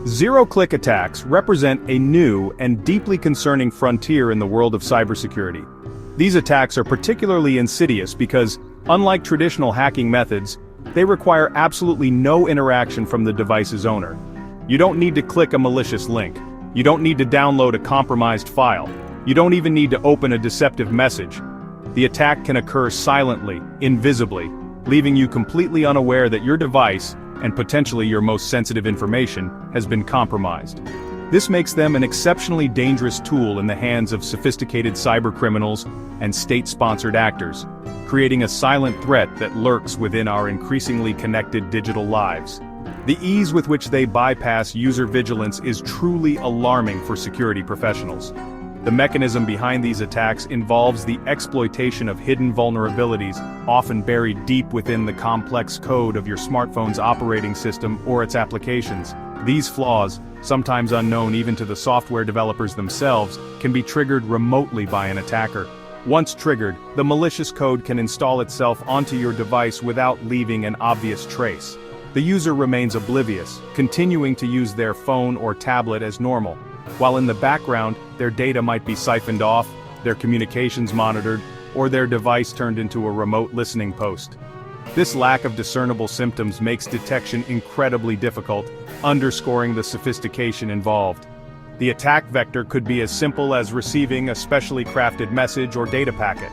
Zero-click attacks represent a new and deeply concerning frontier in the world of cybersecurity. These attacks are particularly insidious because, unlike traditional hacking methods, they require absolutely no interaction from the device's owner. You don't need to click a malicious link. You don't need to download a compromised file. You don't even need to open a deceptive message. The attack can occur silently, invisibly, leaving you completely unaware that your device, and potentially your most sensitive information, has been compromised. This makes them an exceptionally dangerous tool in the hands of sophisticated cybercriminals and state-sponsored actors, creating a silent threat that lurks within our increasingly connected digital lives. The ease with which they bypass user vigilance is truly alarming for security professionals. The mechanism behind these attacks involves the exploitation of hidden vulnerabilities, often buried deep within the complex code of your smartphone's operating system or its applications. These flaws, sometimes unknown even to the software developers themselves, can be triggered remotely by an attacker. Once triggered, the malicious code can install itself onto your device without leaving an obvious trace. The user remains oblivious, continuing to use their phone or tablet as normal, while in the background, their data might be siphoned off, their communications monitored, or their device turned into a remote listening post. This lack of discernible symptoms makes detection incredibly difficult, underscoring the sophistication involved. The attack vector could be as simple as receiving a specially crafted message or data packet.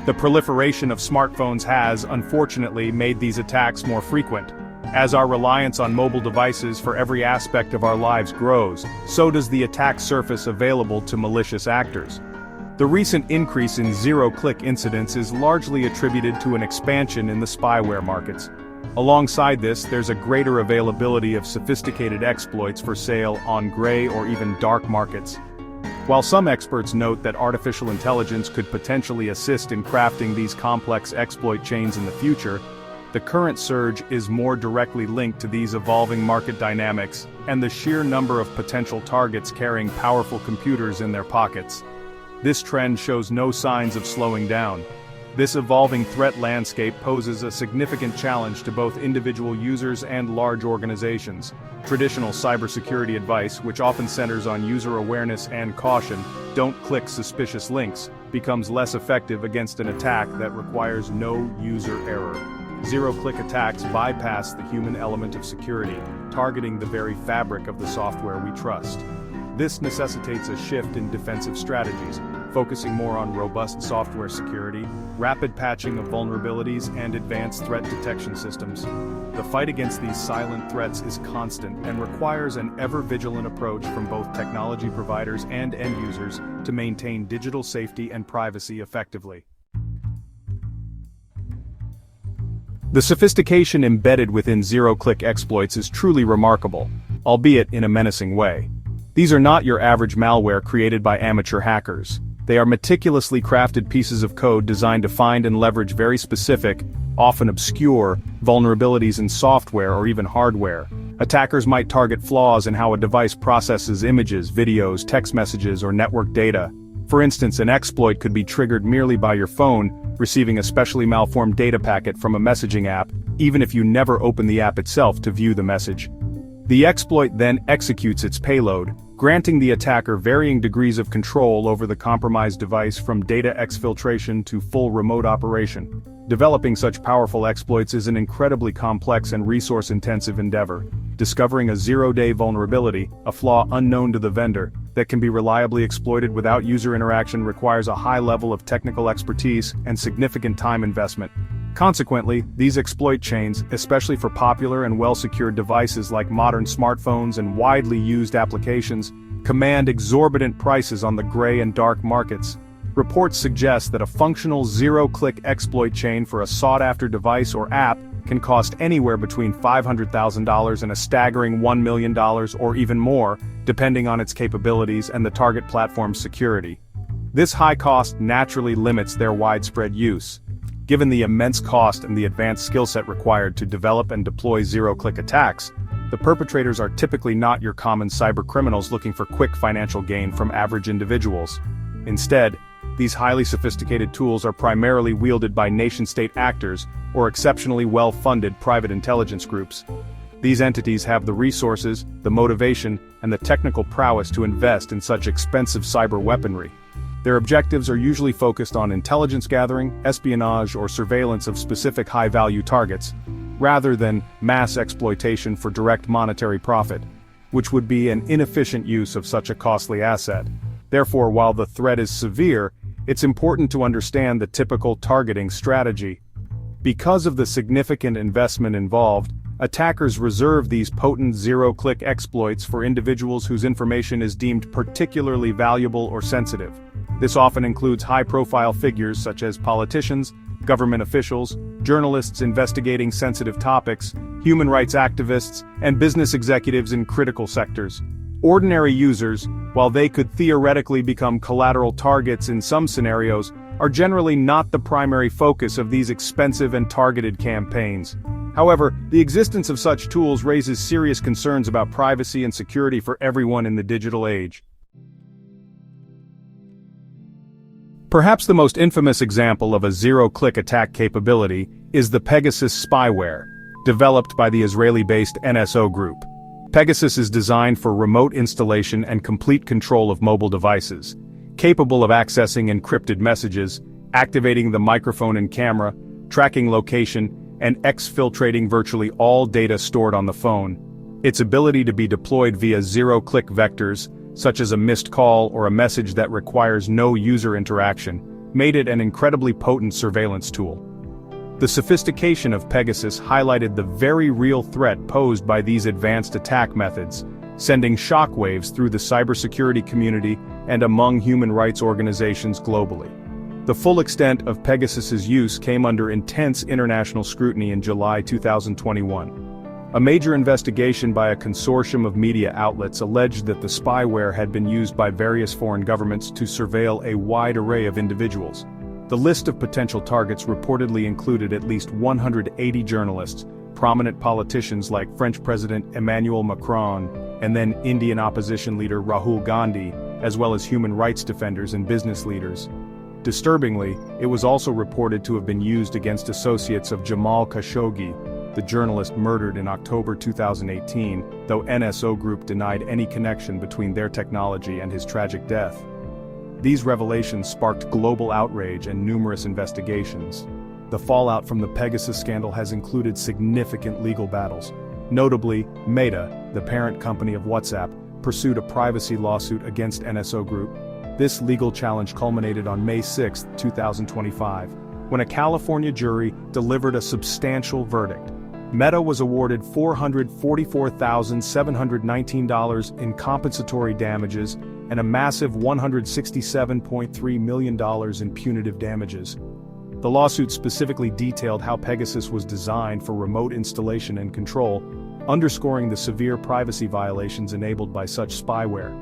The proliferation of smartphones has, unfortunately, made these attacks more frequent. As our reliance on mobile devices for every aspect of our lives grows, so does the attack surface available to malicious actors. The recent increase in zero-click incidents is largely attributed to an expansion in the spyware markets. Alongside this, there's a greater availability of sophisticated exploits for sale on gray or even dark markets. While some experts note that artificial intelligence could potentially assist in crafting these complex exploit chains in the future, the current surge is more directly linked to these evolving market dynamics and the sheer number of potential targets carrying powerful computers in their pockets. This trend shows no signs of slowing down. This evolving threat landscape poses a significant challenge to both individual users and large organizations. Traditional cybersecurity advice, which often centers on user awareness and caution, "Don't click suspicious links," becomes less effective against an attack that requires no user error. Zero-click attacks bypass the human element of security, targeting the very fabric of the software we trust. This necessitates a shift in defensive strategies, focusing more on robust software security, rapid patching of vulnerabilities, and advanced threat detection systems. The fight against these silent threats is constant and requires an ever-vigilant approach from both technology providers and end users to maintain digital safety and privacy effectively. The sophistication embedded within zero-click exploits is truly remarkable, albeit in a menacing way. These are not your average malware created by amateur hackers. They are meticulously crafted pieces of code designed to find and leverage very specific, often obscure, vulnerabilities in software or even hardware. Attackers might target flaws in how a device processes images, videos, text messages, or network data. For instance, an exploit could be triggered merely by your phone receiving a specially malformed data packet from a messaging app, even if you never open the app itself to view the message. The exploit then executes its payload, granting the attacker varying degrees of control over the compromised device, from data exfiltration to full remote operation. Developing such powerful exploits is an incredibly complex and resource-intensive endeavor. Discovering a zero-day vulnerability, a flaw unknown to the vendor, that can be reliably exploited without user interaction requires a high level of technical expertise and significant time investment. Consequently, these exploit chains, especially for popular and well-secured devices like modern smartphones and widely used applications, command exorbitant prices on the gray and dark markets. Reports suggest that a functional zero-click exploit chain for a sought-after device or app can cost anywhere between $500,000 and a staggering $1 million or even more, depending on its capabilities and the target platform's security. This high cost naturally limits their widespread use. Given the immense cost and the advanced skill set required to develop and deploy zero-click attacks, the perpetrators are typically not your common cybercriminals looking for quick financial gain from average individuals. Instead, these highly sophisticated tools are primarily wielded by nation-state actors or exceptionally well-funded private intelligence groups. These entities have the resources, the motivation, and the technical prowess to invest in such expensive cyber weaponry. Their objectives are usually focused on intelligence gathering, espionage, or surveillance of specific high-value targets, rather than mass exploitation for direct monetary profit, which would be an inefficient use of such a costly asset. Therefore, while the threat is severe, it's important to understand the typical targeting strategy. Because of the significant investment involved, attackers reserve these potent zero-click exploits for individuals whose information is deemed particularly valuable or sensitive. This often includes high-profile figures such as politicians, government officials, journalists investigating sensitive topics, human rights activists, and business executives in critical sectors. Ordinary users, while they could theoretically become collateral targets in some scenarios, are generally not the primary focus of these expensive and targeted campaigns. However, the existence of such tools raises serious concerns about privacy and security for everyone in the digital age. Perhaps the most infamous example of a zero-click attack capability is the Pegasus spyware, developed by the Israeli-based NSO Group. Pegasus is designed for remote installation and complete control of mobile devices, capable of accessing encrypted messages, activating the microphone and camera, tracking location, and exfiltrating virtually all data stored on the phone. Its ability to be deployed via zero-click vectors, such as a missed call or a message that requires no user interaction, made it an incredibly potent surveillance tool. The sophistication of Pegasus highlighted the very real threat posed by these advanced attack methods, sending shockwaves through the cybersecurity community and among human rights organizations globally. The full extent of Pegasus's use came under intense international scrutiny in July 2021. A major investigation by a consortium of media outlets alleged that the spyware had been used by various foreign governments to surveil a wide array of individuals. The list of potential targets reportedly included at least 180 journalists, prominent politicians like French President Emmanuel Macron, and then Indian opposition leader Rahul Gandhi, as well as human rights defenders and business leaders. Disturbingly, it was also reported to have been used against associates of Jamal Khashoggi, the journalist murdered in October 2018, though NSO Group denied any connection between their technology and his tragic death. These revelations sparked global outrage and numerous investigations. The fallout from the Pegasus scandal has included significant legal battles. Notably, Meta, the parent company of WhatsApp, pursued a privacy lawsuit against NSO Group. This legal challenge culminated on May 6, 2025, when a California jury delivered a substantial verdict. Meta was awarded $444,719 in compensatory damages and a massive $167.3 million in punitive damages. The lawsuit specifically detailed how Pegasus was designed for remote installation and control, underscoring the severe privacy violations enabled by such spyware.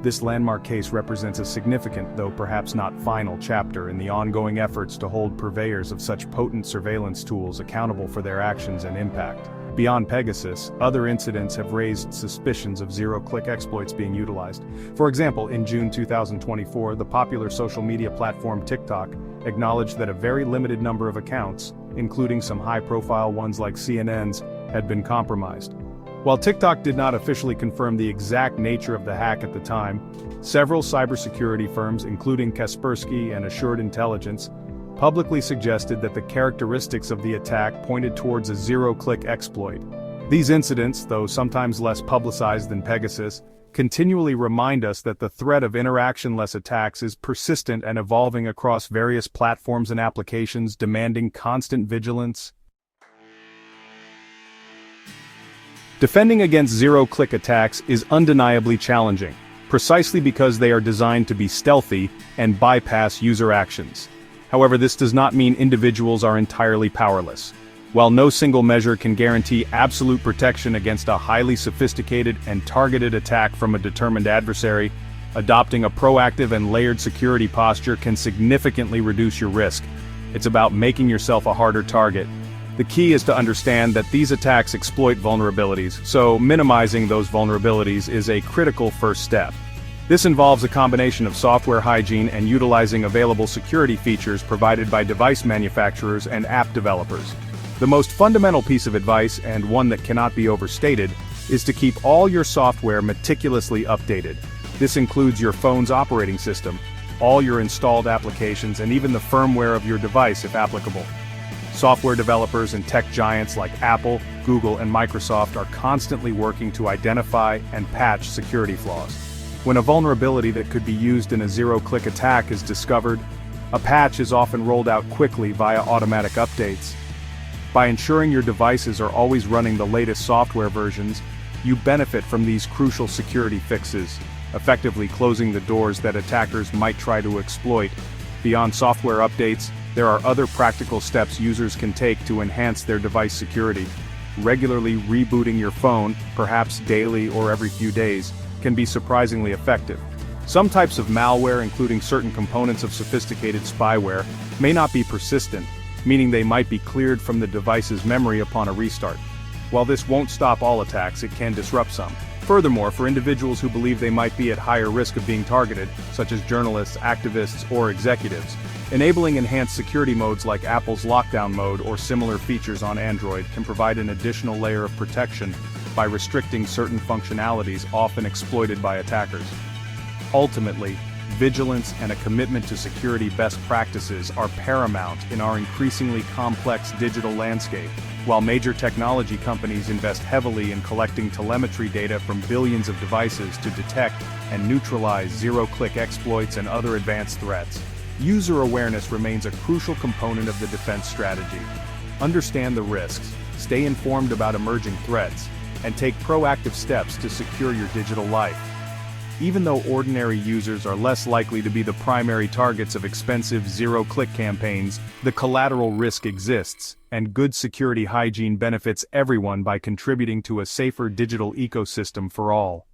This landmark case represents a significant, though perhaps not final, chapter in the ongoing efforts to hold purveyors of such potent surveillance tools accountable for their actions and impact. Beyond Pegasus, other incidents have raised suspicions of zero-click exploits being utilized. For example, in June 2024, the popular social media platform TikTok acknowledged that a very limited number of accounts, including some high-profile ones like CNN's, had been compromised. While TikTok did not officially confirm the exact nature of the hack at the time, several cybersecurity firms, including Kaspersky and Assured Intelligence, publicly suggested that the characteristics of the attack pointed towards a zero-click exploit. These incidents, though sometimes less publicized than Pegasus, continually remind us that the threat of interaction-less attacks is persistent and evolving across various platforms and applications, demanding constant vigilance. Defending against zero-click attacks is undeniably challenging, precisely because they are designed to be stealthy and bypass user actions. However, this does not mean individuals are entirely powerless. While no single measure can guarantee absolute protection against a highly sophisticated and targeted attack from a determined adversary, adopting a proactive and layered security posture can significantly reduce your risk. It's about making yourself a harder target. The key is to understand that these attacks exploit vulnerabilities, so minimizing those vulnerabilities is a critical first step. This involves a combination of software hygiene and utilizing available security features provided by device manufacturers and app developers. The most fundamental piece of advice, and one that cannot be overstated, is to keep all your software meticulously updated. This includes your phone's operating system, all your installed applications, and even the firmware of your device if applicable. Software developers and tech giants like Apple, Google, and Microsoft are constantly working to identify and patch security flaws. When a vulnerability that could be used in a zero-click attack is discovered, a patch is often rolled out quickly via automatic updates. By ensuring your devices are always running the latest software versions, you benefit from these crucial security fixes, effectively closing the doors that attackers might try to exploit. Beyond software updates, there are other practical steps users can take to enhance their device security. Regularly rebooting your phone, perhaps daily or every few days, can be surprisingly effective. Some types of malware, including certain components of sophisticated spyware, may not be persistent, meaning they might be cleared from the device's memory upon a restart. While this won't stop all attacks, it can disrupt some. Furthermore, for individuals who believe they might be at higher risk of being targeted, such as journalists, activists, or executives, enabling enhanced security modes like Apple's lockdown mode or similar features on Android can provide an additional layer of protection by restricting certain functionalities often exploited by attackers. Ultimately, vigilance and a commitment to security best practices are paramount in our increasingly complex digital landscape. While major technology companies invest heavily in collecting telemetry data from billions of devices to detect and neutralize zero-click exploits and other advanced threats, user awareness remains a crucial component of the defense strategy. Understand the risks, stay informed about emerging threats, and take proactive steps to secure your digital life. Even though ordinary users are less likely to be the primary targets of expensive zero-click campaigns, the collateral risk exists, and good security hygiene benefits everyone by contributing to a safer digital ecosystem for all.